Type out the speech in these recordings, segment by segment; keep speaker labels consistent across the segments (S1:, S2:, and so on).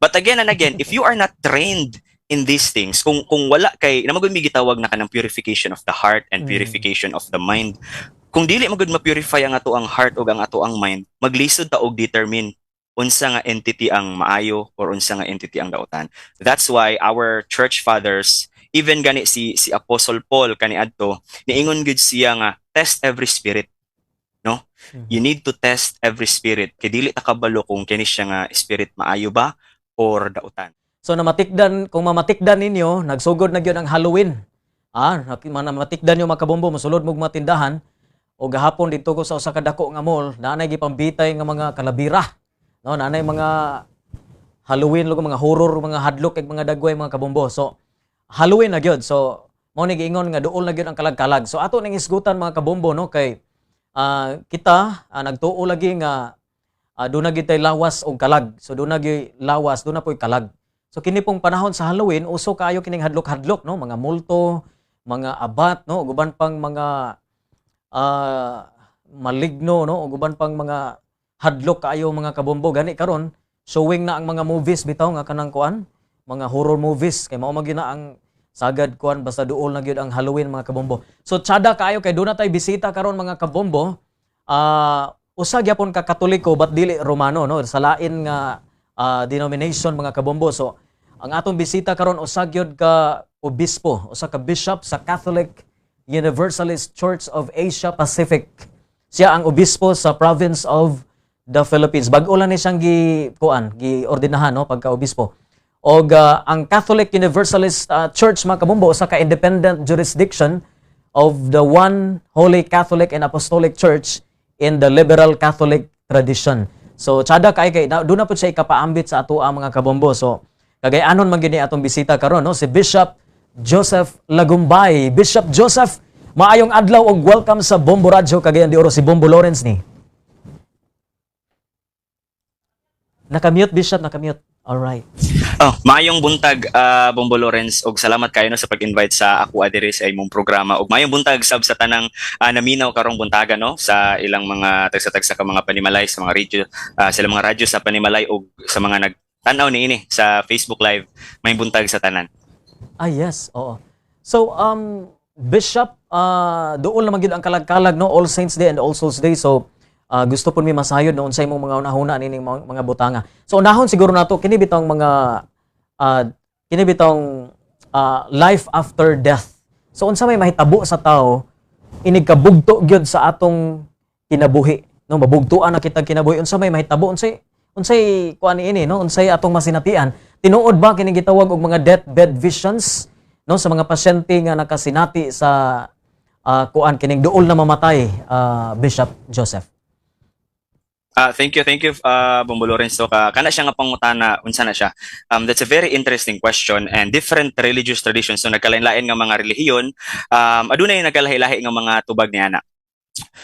S1: But again and again, if you are not trained in these things, kung wala kay na magud mi gitawag na kanang purification of the heart and purification of the mind, kung dili magud ma-purify ang ato ang heart ug ang ato ang mind, maglisod ta og determine unsa nga entity ang maayo or unsa nga entity ang daotan. That's why our church fathers, even gani si Apostle Paul kaniadto, niingon gud siya nga test every spirit, no? You need to test every spirit kay dili ta kabalo kung kini siya nga spirit maayo ba or daotan.
S2: So namatikdan, kung mamatikdan ninyo, nagsugod na gyud ang Halloween. Namatikdan nyo makabombo, musulod mong matindahan, o gahapon dito ko sa usa ka dako nga mall, naanay gipambitay nga mga kalabira. No, naanay mga Halloween lugo, mga horror, mga hadlok kag mga dagway, mga kabombo. So Halloween na gyud. So mao ni giingon nga duol na gyud ang kalag-kalag. So ato ning isgutan mga kabombo, no, kay kita nagtuo lagi nga doon na gyud tay lawas og kalag. So doon na gyud lawas, doon na po'y kalag. So kini pong panahon sa Halloween, uso kaayo kining hadlok-hadlok, no, mga multo, mga abat, no, uban pang mga maligno, no, uban pang mga hadlok kaayo mga kabombo. Gani karon showing na ang mga movies bitaw nga kanang kuan, mga horror movies kay mao magina ang sagad kuan basta duol na gyud ang Halloween mga kabombo. So tsada kaayo kay doon na tay bisita karon mga kabombo. Usa gyapon ka Katoliko but dili Romano, no, sa lain nga denomination mga kabombo. So ang atong bisita karon usa gyud ka obispo, usa ka bishop sa Catholic Universalist Church of Asia Pacific. Siya ang obispo sa province of the Philippines. Bag-o lang ni siyang gi-ordinahan, no, pagka-obispo. Og ang Catholic Universalist Church mga kabombo, usa ka independent jurisdiction of the one Holy Catholic and Apostolic Church in the liberal Catholic tradition. So tsada kay doon na po siya ikapaambit sa ato ang mga kabombo. So kagayanon man gini atong bisita karon, no, si Bishop Joseph Lagumbay. Bishop Joseph, maayong adlaw og welcome sa Bombo Radio. Cagayan de Oro, si Bombo Lawrence ni. Nakamute, Bishop, nakamute. Alright.
S1: Maayong buntag, Bombo Lawrence, og salamat kayo no sa pag-invite sa ako adiri sa imong programa. Og maayong buntag sab sa tanang naminaw karong buntaga, no, sa ilang mga tagsa-tagsa ka mga panimalay sa mga radio, sila mga radyo sa panimalay og sa mga nagtanaw niini sa Facebook Live. Maayong buntag sa tanan.
S2: Yes, oo. So, Bishop, doon naman yun ang kalag-kalag, no, All Saints Day and All Souls Day. So, gusto po mi masayod noon sa imong mga unahuna nining mga butanga. So unahon siguro nato kini bitong mga life after death. So unsa may mahitabo sa tao inig kabugto gyud sa atong kinabuhi, no, mabugtuan na kita kinabuhi. Unsa may mahitabo, unsay kuan ini, no, unsay atong masinatian. Tinuod ba kini gitawag og mga deathbed visions, no, sa mga pasyente nga nakasinati sa kuan kining duol na mamatay, Bishop Joseph?
S1: Thank you, Bombo Lawrence. So, kana siya nga pangutana, unsa na siya. That's a very interesting question, and different religious traditions, so nagkalain-lain nga mga relihiyon, adunay nagkalahi-lahi nga mga tubag niana.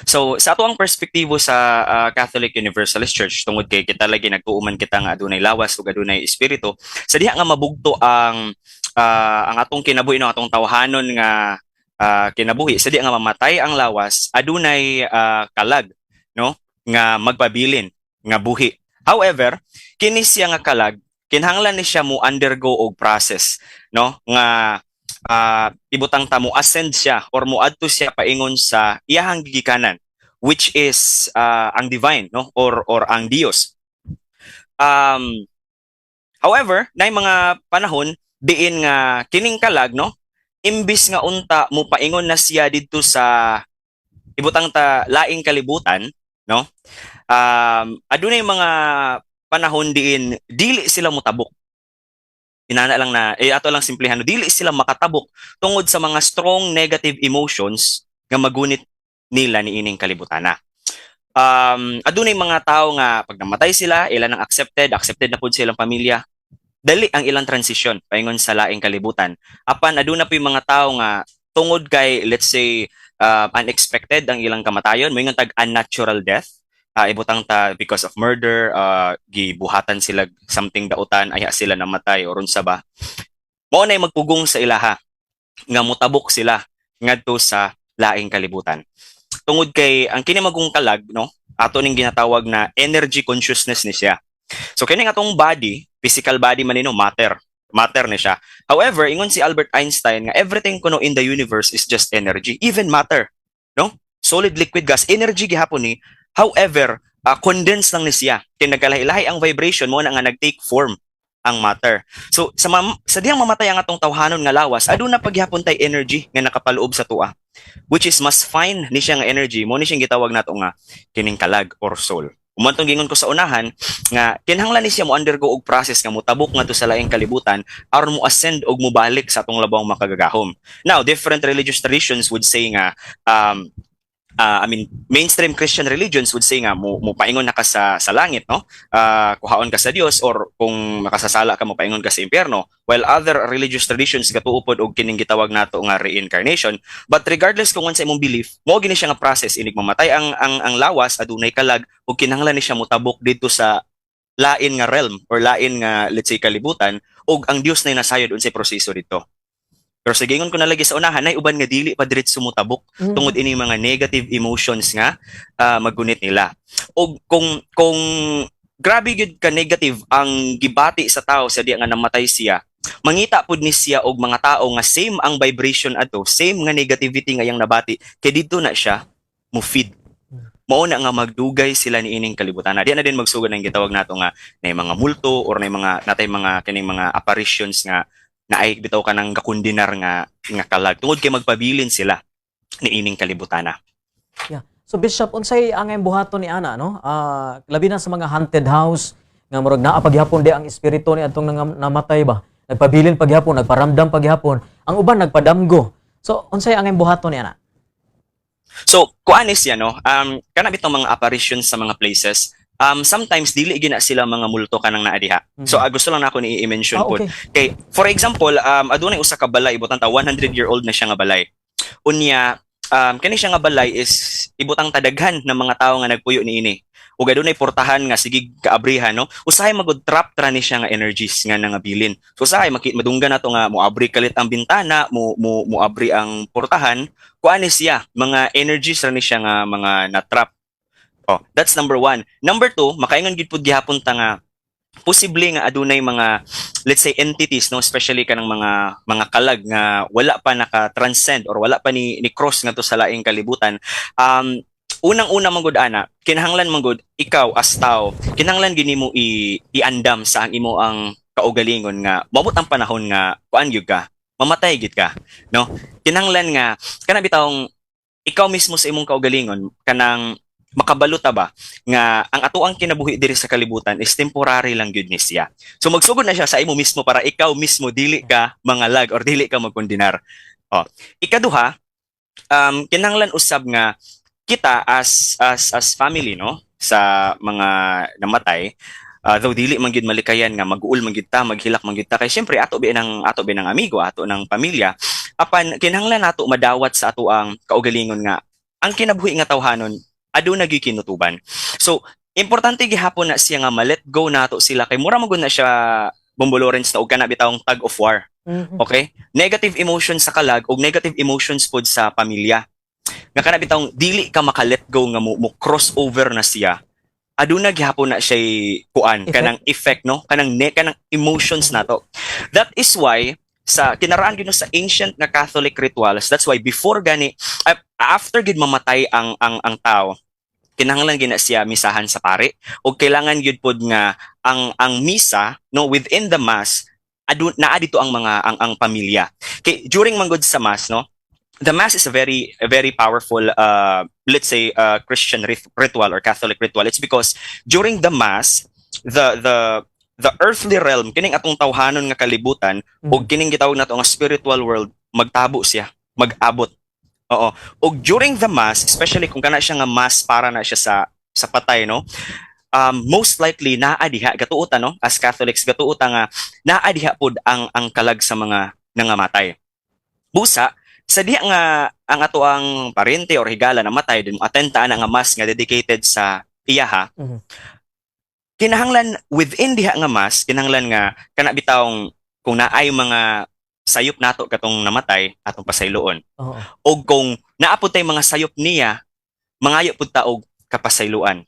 S1: So, sa ato ang perspektibo sa Catholic Universalist Church, tungod kay kita lagi nagtuuman kita nga adunay lawas ug adunay espiritu, sa diha nga mabugto ang atong kinabuhi, no, atong tawhanon nga kinabuhi, sa diha nga mamatay ang lawas, adunay kalag, no, nga magpabilin nga buhi. However, kini siya nga kalag, kinahanglan ni siya mo undergo og process, no, nga ibutang ta mo ascend siya or mo adto siya paingon sa iyahang gigikanan, which is ang divine, no, or ang Dios. However, nay mga panahon diin nga kining kalag, no, imbis nga unta mo paingon na siya didto sa ibutang ta laing kalibutan, no, adunay mga panahon diin dili sila mutabok. Inana lang na ato lang simplihan, no, dili sila makatabok tungod sa mga strong negative emotions nga magunit nila niining kalibutana. Adunay mga tao nga pag namatay sila, ilan ang accepted na pud silang pamilya, dali ang ilang transition paingon sa laing kalibutan. Apan aduna pa yung mga tao nga tungod kay, let's say, unexpected ang ilang kamatayon, moingon tag unnatural death, ibutang ta because of murder, gibuhatan sila something dautan, aya sila namatay or unsa ba, mao nay magpugong sa ilaha nga mutabok sila ngadto sa laing kalibutan. Tungod kay ang kini magong kalag, no, ato ning ginatawag na energy consciousness ni siya. So kini atong body physical body man nino, matter ni siya. However, ingon si Albert Einstein nga everything kuno in the universe is just energy, even matter, no? Solid, liquid, gas, energy gihapon ni. However, condense lang ni siya. Kaya nagkalahi-lahi ang vibration mo na nga nag-take form ang matter. So sa diyang mamatay ang atong tawhanon nga lawas, aduna paghapon tay energy nga nakapaloob sa tua, which is mas fine ni siya nga energy mo ni siyang gitawag nato nga kining kalag or soul. Umantong gingon ko sa unahan nga kinahanglan ni siya mo undergo og process nga motabok ngadto sa laing kalibutan aron mo ascend og mobalik sa atong labawng makagagahom. Now, different religious traditions would say nga mainstream Christian religions would say nga mo paingon na ka sa langit, no? Kuhaon ka sa Dios, or kung makasasala ka mo paingon ka sa impyerno. While other religious traditions gatuupod og kining gitawag nato nga reincarnation. But regardless kung unsa imong belief, mo gini siya nga process inig mamatay ang lawas, adunay kalag ug kinahanglan ni siya motabok dito sa lain nga realm or lain nga, let's say, kalibutan, ug ang Dios na nasayod unsay proseso dito. Pero sa gingon ko na lagi sa unahan, ay uban nga dili pa diretso mutabok tungod ini mga negative emotions nga maggunit nila. O kung grabe gyud ka negative ang gibati sa tao sa diya nga namatay siya, mangita pud ni siya og mga tao nga same ang vibration ato, same nga negativity nga yang nabati, kay dito na siya mo feed. Mao na nga magdugay sila ni ining kalibutan. Di na din magsugod ng gitawag nato nga na mga multo or na mga natay mga kining mga apparitions nga na ay bitaw ka ng kakundinar nga kalag tungod kay magpabilin sila ni ining kalibutana.
S2: Yeah. So Bishop, unsay ang buhaton ni ana, no? Labi na sa mga haunted house nga murag naa paghapon di ang espiritu ni atong namatay ba. Nagpabilin paghapon, nagparamdam paghapon. Ang uban nagpadamgo. So unsay ang buhaton ni ana?
S1: So kuan is yan, no? Kana bitong mga apparitions sa mga places. Sometimes dili gina sila mga multo kanang naadiha. So gusto lang nako ni i-mention po.
S2: Okay.
S1: Kay for example, adunay usa ka balay ibutang ta 100-year-old na siya nga balay. Unya kani siya nga balay is ibutang tadaghan ng mga tawo nga nagpuyo niini. Ug adunay portahan nga sige kaabrihan, no. Usahay magud trap tra ni siya nga energies nga nangabilin. So usahay madunggan nato nga moabri kalit ang bintana, moabri ang portahan. Kuan ni siya mga energies ra ni siya nga mga na-trap. Oh, that's number 1. Number 2, makaingon gid pud gihapon ta nga posible nga adunay mga, let's say, entities, no, especially kanang mga kalag nga wala pa naka-transcend or wala pa ni cross nga to sa laing kalibutan. Unang-una man gud ana, kinahanglan man gud ikaw as tao, kinahanglan gini mo iandam sa ang imo ang kaugalingon nga moabot ang panahon nga kuan gyud ka, mamatay gyud ka, no? Kinahanglan nga kana bitawng ikaw mismo sa imong kaugalingon kanang makabaluta ba nga ang atoang kinabuhi diri sa kalibutan is temporary lang gyud ni siya. So magsugod na siya sa imo mismo para ikaw mismo dili ka mangalag or dili ka magkondinar. Oh, ikaduha, kinahanglan usab nga kita as family, no, sa mga namatay, though dili man gyud malikayan nga mag-uul man gyud ta, maghilak man gyud ta kay syempre ato binang amigo, ato ng pamilya, apan kinahanglan nato madawat sa ato ang kaugalingon nga ang kinabuhi nga tawhanon aduna gyud kinutuban. So importante gihapon na siya nga ma-let go nato sila kay mura magud na siya Bombo Lawrence na og kana bitawng tug of war. Okay? Negative emotions sa kalag og negative emotions pod sa pamilya. Nga kana bitawng dili ka maka-let go nga mo cross over na siya. Aduna gihapon na siya kuan kanang effect, no, kanang emotions nato. That is why sa kinaraan gid sa ancient na Catholic rituals, that's why before gani after gid mamatay ang tao, kinahanglan gina siya misahan sa pare o kailangan gyud pod nga ang misa, no, within the mass naa dito ang mga ang pamilya. Kay during manggod sa mass, no, the mass is a very powerful let's say Christian ritual or Catholic ritual. It's because during the mass the earthly realm kining atong tawhanon nga kalibutan o kining gitawag nato nga spiritual world magtabo siya, mag-abot. Oo. Og during the mass, especially kung kana siya nga mass para na siya sa patay, no, most likely naadiha gatuutan, no, as Catholics gatuutan nga naadiha pod ang kalag sa mga nangamatay. Busa sa diha nga ang ato ang parente or higala namatay din atenta na nga mass nga dedicated sa iyaha. Kinahanglan within diha nga mass, kinahanglan nga kana bitawng kung naay mga sayop nato katong namatay atong pasayloon. O kung naapod tay mga sayop niya, mangayo pud ta og kapasayloan.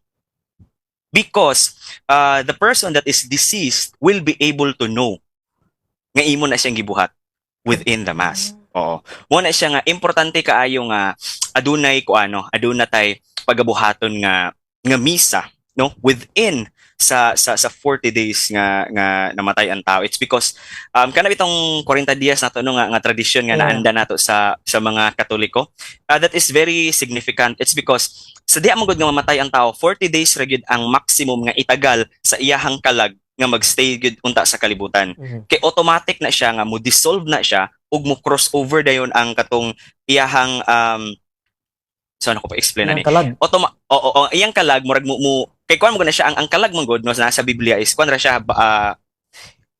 S1: because the person that is deceased will be able to know nga imo na siyang gibuhat within the mass. Oo. Mo na siya nga importante kaayo nga adunay aduna tay pagabuhaton nga misa, no, within sa 40 days nga namatay ang tao. It's because kana bitong 40 dias nato no nga tradisyon nga
S2: Yeah.
S1: naanda nato sa mga Katoliko. That is very significant. It's because sa diya man gud nga mamatay ang tao, 40 days ra gyud ang maximum nga itagal sa iyahang kalag nga magstay gyud unta sa kalibutan.
S2: Mhm.
S1: Kay automatic na siya nga mo dissolve na siya ug mo crossover dayon ang katong iyahang so ano ko pa explain
S2: Yang
S1: ani.
S2: kalag.
S1: Iyang kalag murag mo kay kuan mo na siya ang kalag man gud no nasa Biblia is kuan ra siya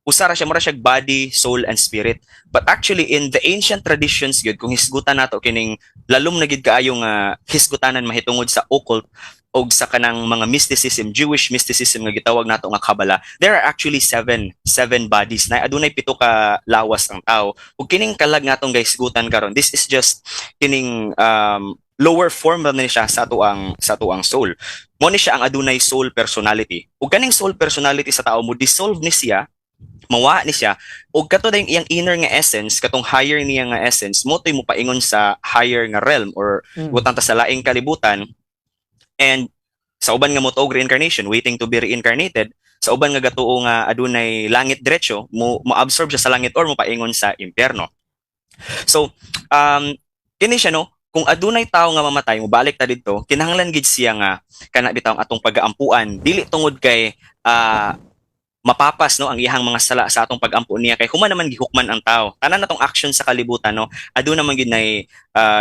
S1: usara siya mura siya body, soul and spirit. But actually in the ancient traditions gyud kung hisgutan nato kining lalom na gid kaayo nga hisgutanan mahitungod sa occult og sa kanang mga mysticism, Jewish mysticism nga gitawag nato nga Kabbalah, there are actually seven bodies na adunay pito ka lawas ang tao. Ug kining kalag natong guys gutan karon, this is just kining lower form na siya sa atuang soul. Mo ni siya ang adunay soul personality. Ug kaning soul personality sa tao mo dissolve ni siya, mawa ni siya ug kato dayong iyang inner nga essence katong higher niya nga essence mo toy mo paingon sa higher nga realm or butang ta sa laing kalibutan. And sa uban nga moto og reincarnation, waiting to be reincarnated, sa uban nga gatuo nga adunay langit diretso, mo absorb siya sa langit or mo paingon sa impyerno. So, kini siya no, kung adunay tao nga mamatay, mobalik ta didto, kinahanglan gid siya nga kana bitaw ang atong pag-aampuan, dili tungod kay mapapas no ang iyang mga sala sa atong pag-ampo niya kay human naman gihukman ang tao. Tanan natong action sa kalibutan no, aduna man gid nay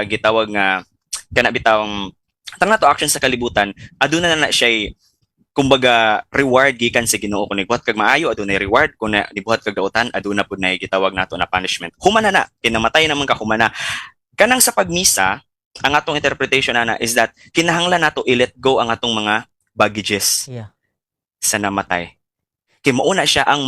S1: gitawag nga kana bitawng tang nato action sa kalibutan aduna na siya kumbaga reward gikan sa Ginoo kun nagbuhat kag maayo adunay reward kun nibuhat kag dautan aduna pud nay gitawag nato na punishment humana na kinamatay naman ka humana kanang sa pagmisa ang atong interpretation ana is that kinahanglan nato i-let go ang atong mga baggages
S2: Yeah.
S1: sa namatay kay mauna siya ang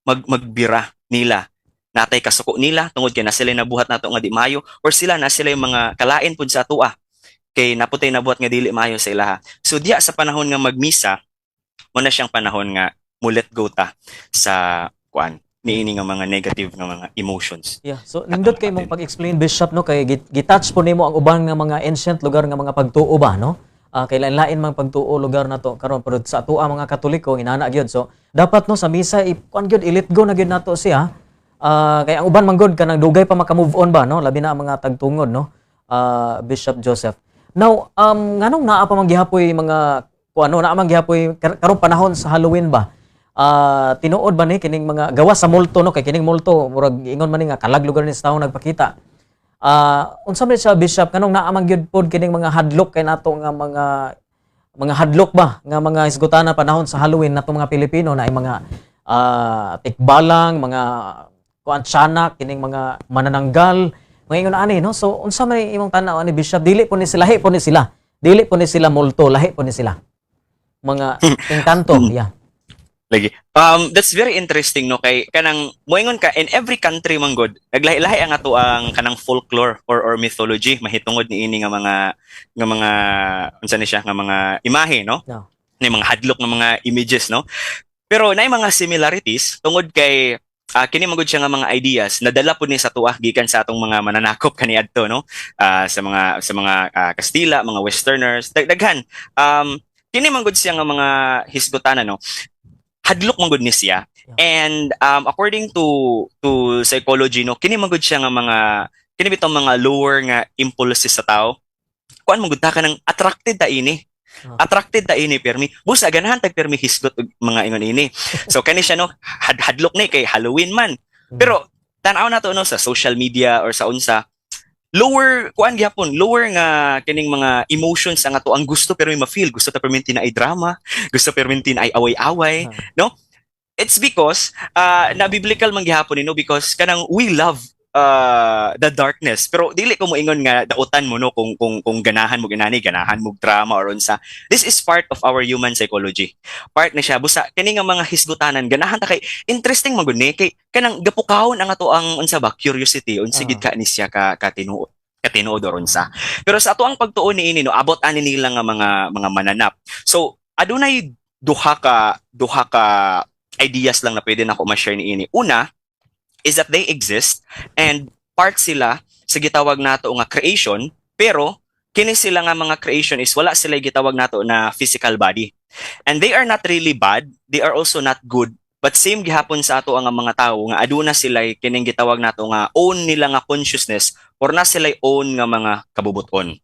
S1: magbira nila natay kasuko nila tungod kay na sila nabuhat nato nga di maayo or sila na sila yung mga kalain pud sa atoa kay naputay na buhat nga dili maayo sa ilaha. So diya sa panahon nga magmisa, mo na siyang panahon nga mo let go ta sa kuan niini nga mga negative nga mga emotions.
S2: Yeah. So nindot kay mong pag-explain Bishop no kay gitouch po nimo ang uban nga mga ancient lugar nga mga pagtuo ba no? Kay lain-lain mang pagtuo lugar nato karon pero sa atoa mga Katoliko inana gyud. So dapat no sa misa kuan gyud i-let go na gyud nato siya. Kay ang uban man gyud kanang dugay pa maka-move on ba no? Labi na ang mga tagtungod no. Bishop Joseph. Now, nganong naa pa man gihapoy mga kuano naa man gihapoy karong panahon sa Halloween ba? Tinuod ba ni kining mga gawas sa multo no kay kining multo murag ingon man ni nga kalag lugar ni sa tawo nagpakita. Unsa man siya Bishop kanong naa man gyud pod kining mga hadlok kay nato nga mga hadlok ba nga mga hisgutana panahon sa Halloween nato mga Pilipino na ay mga tikbalang, mga kuan tiyanak, kining mga manananggal mga ingon ani no so unsa may imong tan-aw ni Bishop dili po ni sila lahi po ni sila multo lahi po ni sila mga engkanto yeah
S1: Lagi. That's very interesting no kay kanang moingon ka in every country man god naglahi-lahi ang ato ang kanang folklore or mythology mahitungod niini nga mga unsa ni siya nga mga imahe no
S2: no
S1: ni mga hadlok nga mga images no pero naay mga similarities tungod kay kini magud siya nga mga ideas nadala pud ni sa tuwa gikan sa atong mga mananakop kaniadto no sa mga Kastila mga Westerners daghan kini magud siya nga mga hisgutana no hadlok man gud ni siya and according to psychology no kini man gud siya nga mga kini bitong mga lower nga impulses sa tao kuan man gud ta kanang attracted ta ini permi busa ganahan tag permi hisgot og mga ingon ini so kani siya no hadlok ni kay Halloween man pero tan-aw nato no sa social media or sa unsa lower nga kining mga emotions ang ato ang gusto pero ma-feel gusto ta perminti na ay drama gusto perminti na ay away-away no it's because na biblical man gihapon no because kanang we love the darkness pero dili ko moingon nga dautan mo no kung ganahan mo ganahan mo drama or unsa this is part of our human psychology part na siya busa kini nga mga hisgutanan ganahan ta kay interesting man gud ni kay kanang gapukawon ang ato ang unsa ba curiosity unsa gid ka ni siya ka tinuod or unsa pero sa ato ang pagtuon niini no abot ani nila nga mga mananap so adunay duha ka ideas lang na pwede nako ma-share niini. Una is that they exist and part sila sa gitawag nato nga creation, pero kini sila nga mga creation is wala sila gitawag nato na physical body. And they are not really bad, they are also not good, but same gihapon sa ato ang mga tao nga aduna sila kining gitawag nato nga own nila nga consciousness or na sila own nga mga kabubuton.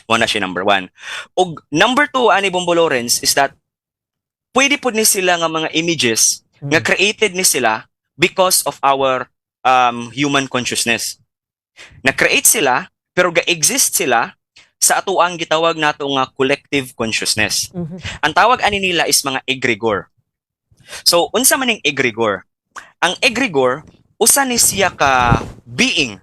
S1: Una siya number one. Og number two ani Bombo Lawrence is that pwede po ni sila nga mga images nga created ni sila because of our human consciousness. Na-create sila, pero ga-exist sila sa atuang gitawag nato nga collective consciousness. Ang tawag ani nila is mga egregor. So, unsa man ning egregor? Ang egregor, usa ni siya ka being,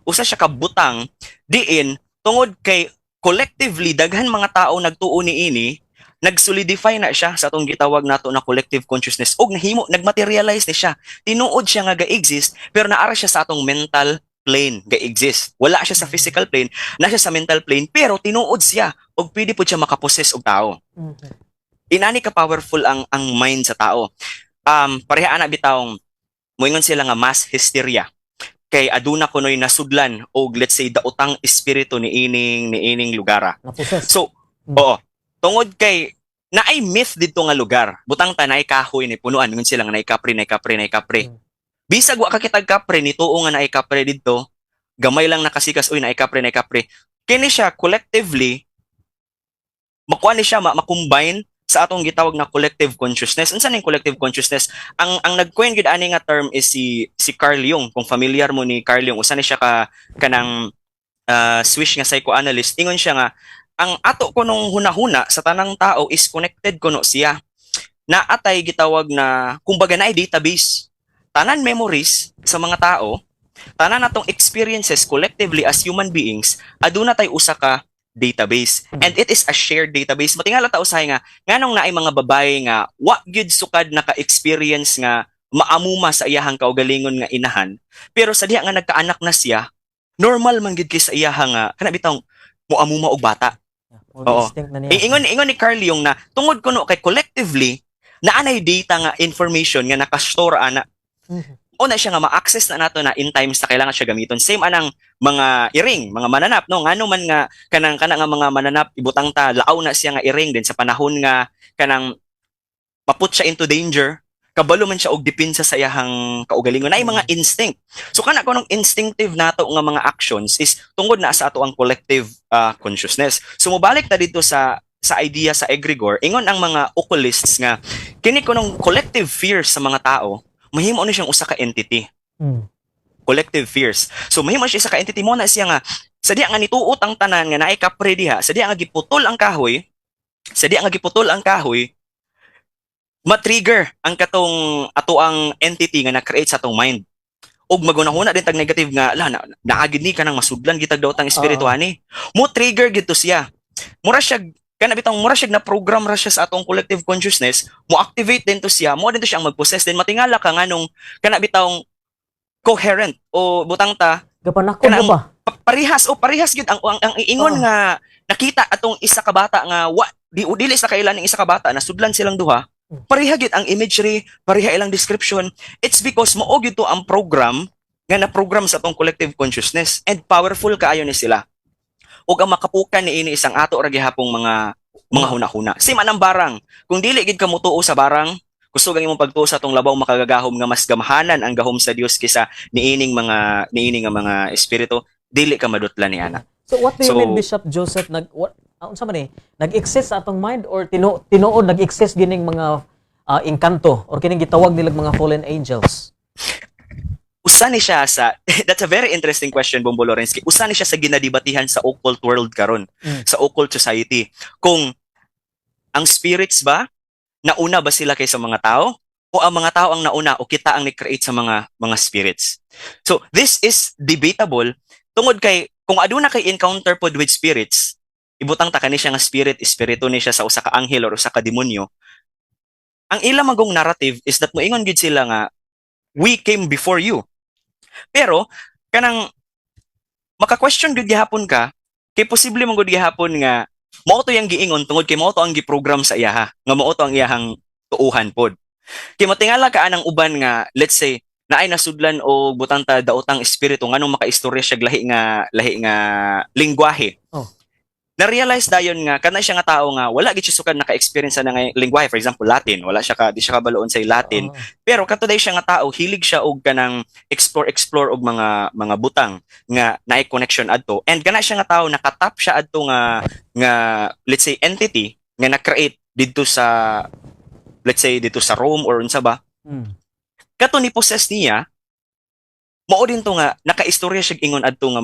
S1: usa siya ka butang, diin, tungod kay collectively, daghan mga tao nagtuo niini, nag-solidify na siya sa atong gitawag nato na collective consciousness og nahimo nagmaterialize ni siya, tinuod siya nga ga-exist pero naara siya sa atong mental plane ga-exist, wala siya sa physical plane, na siya sa mental plane pero tinuod siya og pwede po siya makapossess og tao. Inani ka powerful ang mind sa tao. Pareha ana bitawng moingon sila nga mass hysteria kay aduna kunoy nasudlan og let's say daotang espiritu ni ining lugara. So oo, tungod kay naay myth dito nga lugar. Butang tanay kahoy ni punuan ngon sila nga naay kapre. Bisag wa ka kitag kapre ni tuo nga naay kapre didto. Gamay lang nakasikas oy naay kapre. Kini siya collectively makuha ni siya makombine sa atong gitawag na collective consciousness. Unsa ning collective consciousness? Ang nag-coin gid ani nga term is si Carl Jung. Kung familiar mo ni Carl Jung, usa ni siya kanang Swiss nga psychoanalyst. Ingon siya nga ang ato ko nung hunahuna sa tanang tao is connected kuno siya. Naatay gitawag na kumbaga naay database. Tanan memories sa mga tao, tanan natong experiences collectively as human beings, aduna tay usa ka database. And it is a shared database. Matingala ta usahay nga nganong naay mga babae nga wa gyud sukad naka-experience nga maamuma sa iyahang kaugalingon nga inahan, pero sa diha nga nagkaanak na siya, normal man gyud kay sa iyaha nga kana bitong moamuma og bata. Oo. Ingon ni Carl Jung na tungod kuno kay collectively naanay data nga information nga nakastore ana. Una siya nga ma-access na nato na in times na kailangan siya gamiton. Same anang mga iring, mga mananap no. Ngano man nga kanang nga mga mananap ibutang ta laaw na siya nga iring din sa panahon nga kanang maput siya into danger. Kabalo man siya og depensa sa iyahang kaugalingon. Naay mga instinct. So kana kunong instinctive nato nga mga actions is tungod na sa ato ang collective consciousness. So mobalik ta dito sa idea sa egregor, ingon ang mga occultists nga kini kunong collective fears sa mga tao, mahimo ni siyang usa ka entity. Collective fears. So mahimo siya sa ka entity mo na siya nga sa diha nga nituot ang tanan nga naay kapre diha, sa diha nga giputol ang kahoy, ma-trigger ang katong ato ang entity nga na-create sa atong mind. Og magunahuna din tag negative nga naagid ni kanang masudlan gitag daw tang espiritu ani. Mo trigger gito siya. Mura siya na program ra siya sa atong collective consciousness, mo activate din to siya, mo din to siya ang mag-possess din matingala ka nganong kana bitawng coherent o butang ta
S2: gapanakon ba?
S1: Parehas gid ang ingon nga nakita atong isa ka bata nga dili sa kailan ning isa ka bata nasudlan silang duha. Pareha gid ang imagery, pareha ilang description. It's because mao gyud to ang program nga na-program sa atong collective consciousness and powerful kaayo ni sila. Ug ang makapukan niini isang ato ra gihapong mga hunahuna. Same anang barang. Kung dili gid ka motuo sa barang, gusto gang imong pagtuo sa atong labaw makagagahom nga mas gamahanan ang gahom sa Dios kaysa niining mga espiritu, dili ka madutlan ni ana.
S2: So what do you mean, Bishop Joseph, unsa man nag-exist sa atong mind or tinuod nag-exist gining mga engkanto or kining gitawag nilang mga fallen angels?
S1: Usa ni siya sa that's a very interesting question, Bombo Lawrence. Usa ni siya sa ginadibatihan sa occult world karon, sa occult society. Kung ang spirits ba nauna ba sila kaysa mga tao o ang mga tao ang nauna o kita ang ni-create sa mga spirits. So this is debatable tungod kay kung aduna kay encounter pod with spirits, ibutang ta kani siya nga espiritu ni siya sa usa ka anghel or usa ka demonyo. Ang ilang magong narrative is that moingon gid sila nga we came before you. Pero kanang maka-question gid gihapon ka kay posible man gud gihapon nga Mao to yang giingon tungod kay mao to ang giprogram sa iyaha, nga mao to ang iyahang tuuhan pod. Kay matingala ka anang uban nga, let's say, naay nasudlan o butang ta daotang espiritu nganong makaistorya siya lahi nga lingwahe.
S2: Oh.
S1: Na-realize dayon nga kana siya nga tao nga wala gid siya sukad naka-experience na nga lingwahe, for example Latin, wala siya di siya kabaloon sa Latin.
S2: Oo.
S1: Pero katuday siya nga tao hilig siya og kanang explore og mga butang nga naay connection adto, and kana siya nga tao nakatap siya adto nga let's say entity nga na-create didto sa, let's say dito sa Rome or unsa ba,
S2: Mm.
S1: kato ni possess niya. Mao din to nga nakaistorya siya ingon adto nga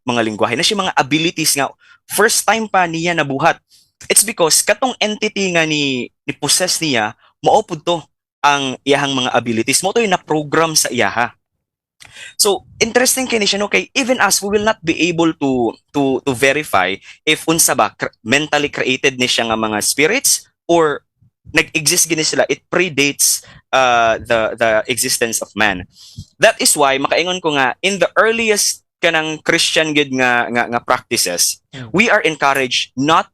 S1: mga lingwahe na siya mga abilities nga first time pa niya nabuhat. It's because katong entity nga ni possess niya mao pud to ang iyahang mga abilities, mo to yung na-program sa iyaha. So interesting kini siya no, kay even us we will not be able to verify if unsa ba mentally created ni siya nga mga spirits or nag-exist gini sila, it predates the existence of man. That is why makaingon ko nga in the earliest kanang Christian gid nga practices, we are encouraged not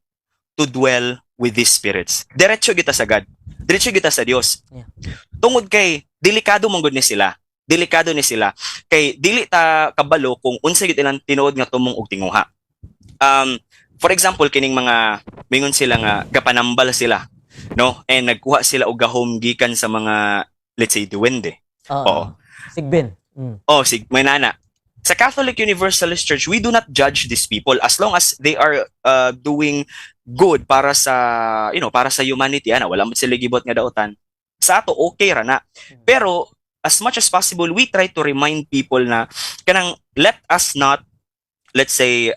S1: to dwell with these spirits. Diretso kita sa God, diretso kita sa Dios.
S2: Yeah.
S1: Tungod kay delikado man gud ni sila. Delikado ni sila kay dili ta kabalo kung unsa gid ilang tinuod nga tumong og tinguha. For example kining mga mingon sila nga gapanambal sila, no, and nagkuha sila og gahom gikan sa mga, let's say, duwende. Oo.
S2: Sigbin. Mm.
S1: Sig may nana. Sa Catholic Universalist Church, we do not judge these people as long as they are doing good para sa, para sa humanity, wala mo sila gibot nga daotan. Sa ato okay ra na. Pero as much as possible, we try to remind people na kanang let us not, let's say,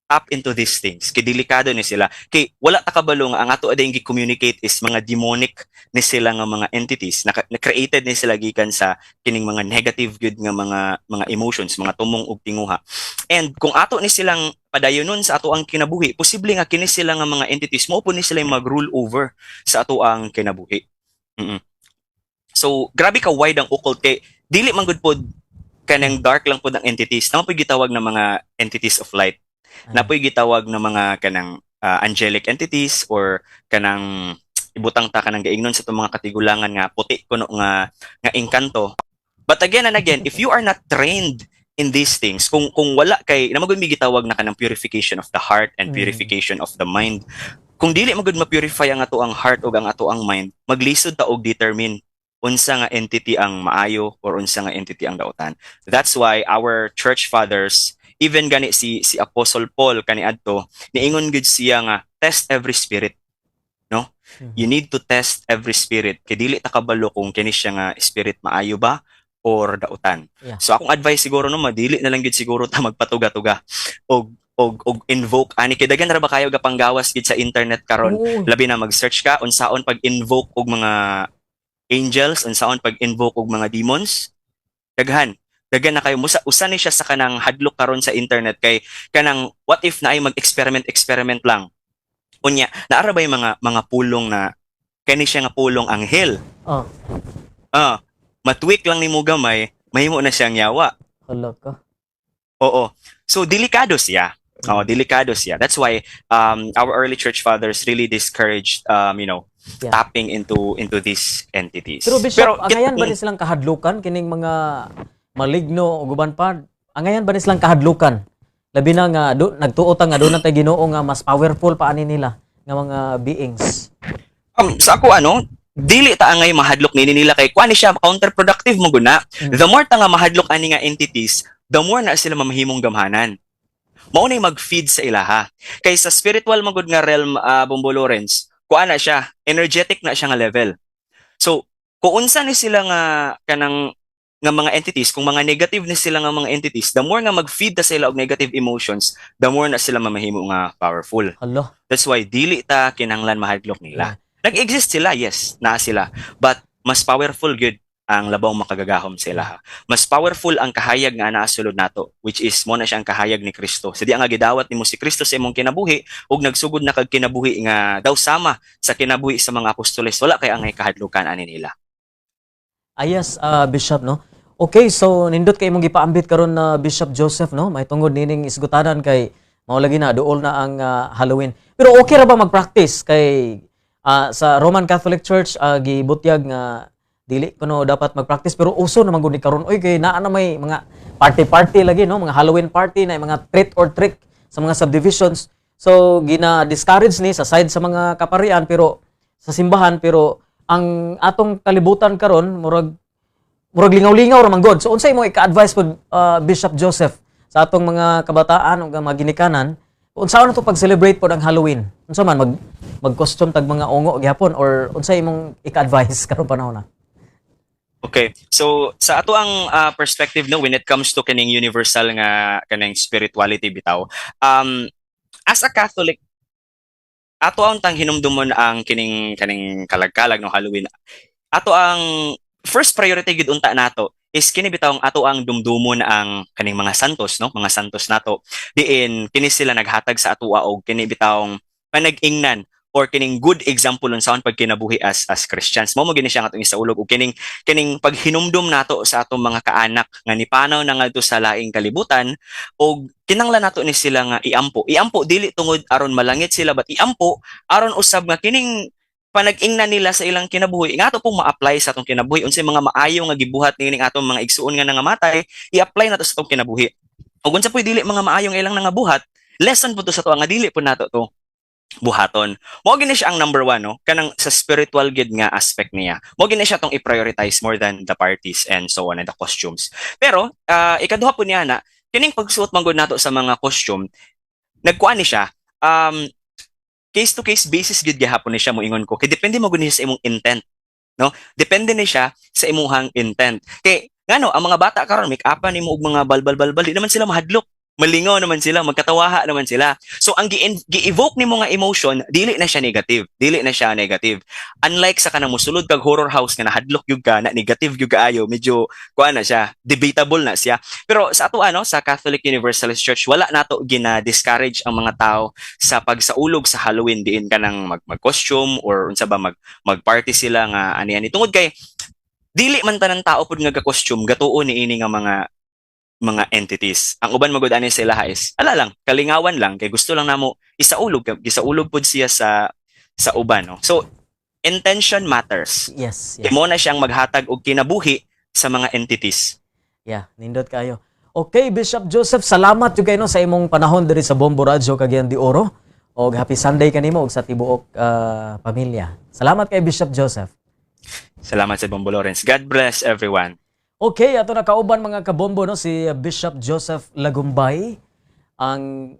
S1: up into these things. Kay delikado ni sila. Kay wala ta kabalo nga ang ato adayong gi-communicate is mga demonic ni sila nga mga entities. Na-created ni sila gikan sa kining mga negative good nga mga emotions, mga tumong ug tinguha. And kung ato ni silang padayonon sa ato ang kinabuhi, posible nga kini sila nga mga entities mo po ni sila mag-rule over sa ato ang kinabuhi. So grabe ka wide ang occult kay dili man gud pod kanang dark lang pod ang entities. Namo po'y gitawag na mga entities of light. Na po'y gitawag na mga kanang angelic entities or kanang ibutang ta kanang gaingnon sa itong mga katigulangan nga puti kuno nga engkanto. But again and again, if you are not trained in these things, kung wala kay namagud mi gitawag na kanang purification of the heart and purification of the mind. Kung dili magud ma-purify ang ato ang heart o ang ato ang mind, maglisod ta og determine unsa nga entity ang maayo or unsa nga entity ang daotan. That's why our church fathers, even gani si Apostle Paul kaniadto, niingon gud siya nga test every spirit, no? You need to test every spirit kay dili ta kabalo kung kini siya nga spirit maayo ba or dautan.
S2: Yeah.
S1: So akong advice siguro no, madili na lang gid siguro ta magpatuga-tuga og invoke ani kay daghan ra ba kayo gapanggawas gid sa internet karon. Labi na mag-search ka unsaon pag-invoke og mga angels, unsaon pag-invoke og mga demons. Daghan na kayo usa ni siya sa kanang hadlok karon sa internet kay kanang what if na ay mag-experiment lang. Unya, naara ba yung mga pulong na kani siya nga pulong anghel? Matweak lang nimo gamay, mahimo na siyang yawa.
S2: Hala ka.
S1: Oo. So delikado siya. Delikado siya. That's why our early church fathers really discouraged tapping into these entities.
S2: Pero Bishop, angayan ba ni silang kahadlukan kining mga maligno o guban pa? Angayan ba ni silang kahadlukan? Labi na nga nagtuota nga doon na tay Ginoo nga mas powerful pa ani nila nga mga beings.
S1: Sa ako dili ta angay mahadlok nila kay kuan siya counterproductive mo guna. The more ta nga mahadlok ani nga entities, the more na sila mamahimong gamhanan. Mao na mag-feed sa ilaha. Kay sa spiritual magud nga realm, Bombo Lawrence, kuan na siya, energetic na siya nga level. So, kung unsa ni sila nga kanang nga mga entities, kung mga negative ni sila nga mga entities, the more nga mag-feed ta sila og negative emotions, the more na sila mamahimo nga powerful.
S2: Hello.
S1: That's why dili ta kinahanglan mahadlok nila. Nag-exist sila, yes, na sila. But mas powerful good ang labaw makagagahom sila. Mas powerful ang kahayag nga anaa sulod nato, which is mo na siya ang kahayag ni Kristo. Sa di nga gidawat nimo si Kristo sa imong kinabuhi ug nagsugod na kag kinabuhi nga daw sama sa kinabuhi sa mga apostoles, wala kay angay kahadlukan ani nila.
S2: Yes, Bishop, no? Okay, so nindot kay imong gipaambit karon na Bishop Joseph, no? May tungod nining isgutanan kay Mao lagi na duol na ang Halloween. Pero okay ra ba mag-practice kay sa Roman Catholic Church gibutyag nga dili kuno dapat mag-practice pero uso naman gud ni karon oy kay naa na may mga party lagi no, mga Halloween party na mga treat or trick sa mga subdivisions. So gina-discourage ni sa side sa mga kaparian pero sa simbahan pero ang atong kalibutan karon murag lingaw-lingaw ra man god. So unsay mo ika-advise pod Bishop Joseph sa atong mga kabataan ug mga ginikanan unsaon to pag-celebrate pod ang Halloween? Unsa man mag-costume tag mga ungo gyapon or unsay imong ika-advise karon panahon na?
S1: Okay. So sa ato ang perspective no when it comes to kining universal nga kanang spirituality bitaw, as a Catholic, ato ang tang hinumdumon ang kining kalag-kalag no Halloween. Ato ang first priority gid unta nato is kini bitawng ato ang dumdumon ang kaning mga santos no, mga santos nato. Diin kini sila naghatag sa atoa og kini bitawng panag-ingnan or kining good example unsaon pagkinabuhi as Christians. Mao mo gini siya nga atong isaulog og kining paghinumdum nato sa atong mga kaanak nga nipanaw na ngadto sa laing kalibutan og kinanglan nato ni sila nga iampo dili tungod aron malangit sila but iampo aron usab nga kining panag-ingnan nila sa ilang kinabuhi nga ato pong ma-apply sa atong kinabuhi unsay mga maayo nga gibuhat nining atong mga igsuon nga nangamatay i-apply nato sa atong kinabuhi. Ug unsa puy dili mga maayo nga ilang nangabuhat, lesson po to sa to nga dili po nato to buhaton. Mo gini siya ang number one no, kanang sa spiritual gid nga aspect niya. Mo gini siya tong i-prioritize more than the parties and so on and the costumes. Pero ikaduha po niya na kining pagsuot man gud nato sa mga costume, nagkuan ni siya case to case basis gid gihapon ni siya moingon ko. Kay depende mo gud ni siya sa imong intent, no? Depende ni siya sa imong intent. Kay ngano ang mga bata karon make-upan nimo og mga balbal di naman sila mahadlok. Malingaw naman sila, magkatawaha naman sila. So ang gi-evoke nimo nga emotion, dili na siya negative. Unlike sa kanang mosulod kag horror house nga nahadlok gyud ka, na negative gyud kaayo, medyo kuan na siya, debatable na siya. Pero sa ato sa Catholic Universalist Church, wala nato gina-discourage ang mga tao sa pagsaulog sa Halloween diin kanang mag-costume or unsa ba mag-party sila nga ani-ani. Tungod kay dili man tanan tao pud nga ga-costume, gatuo ni ini nga mga entities. Ang uban magud ani sa ilaha is ala lang, kalingawan lang kay gusto lang namo gisaulog pud siya sa uban no. So intention matters.
S2: Yes.
S1: Imo na siyang maghatag og kinabuhi sa mga entities.
S2: Yeah, nindot kayo. Okay, Bishop Joseph, salamat jud kayo no, sa imong panahon diri sa Bombo Radio Cagayan de Oro. Og happy Sunday kanimo og sa tibuok pamilya. Salamat kay Bishop Joseph.
S1: Salamat sa Bombo Lawrence. God bless everyone.
S2: Okay, ato na kauban mga kabombo no, si Bishop Joseph Lagumbay, ang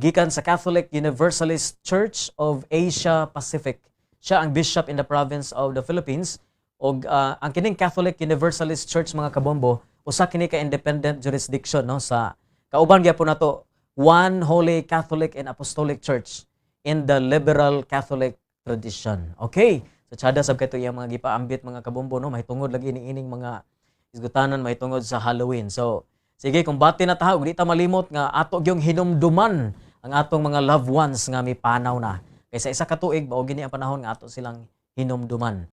S2: gikan sa Catholic Universalist Church of Asia Pacific. Siya ang bishop in the province of the Philippines og ang kining Catholic Universalist Church mga kabombo usa kini ka independent jurisdiction no, sa kauban gyapon nato One Holy Catholic and Apostolic Church in the liberal Catholic tradition. Okay, so tsada sab kay to iyang mga gipaambit mga kabombo no, mahitungod lagi ni ining mga isgutanan mahitungod sa Halloween. So sige, kung bati na taha, di ta malimot nga ato gyung hinumduman ang atong mga loved ones nga mipanaw na. Kaysa isa ka tuig, mao gini ang panahon nga ato silang hinumduman.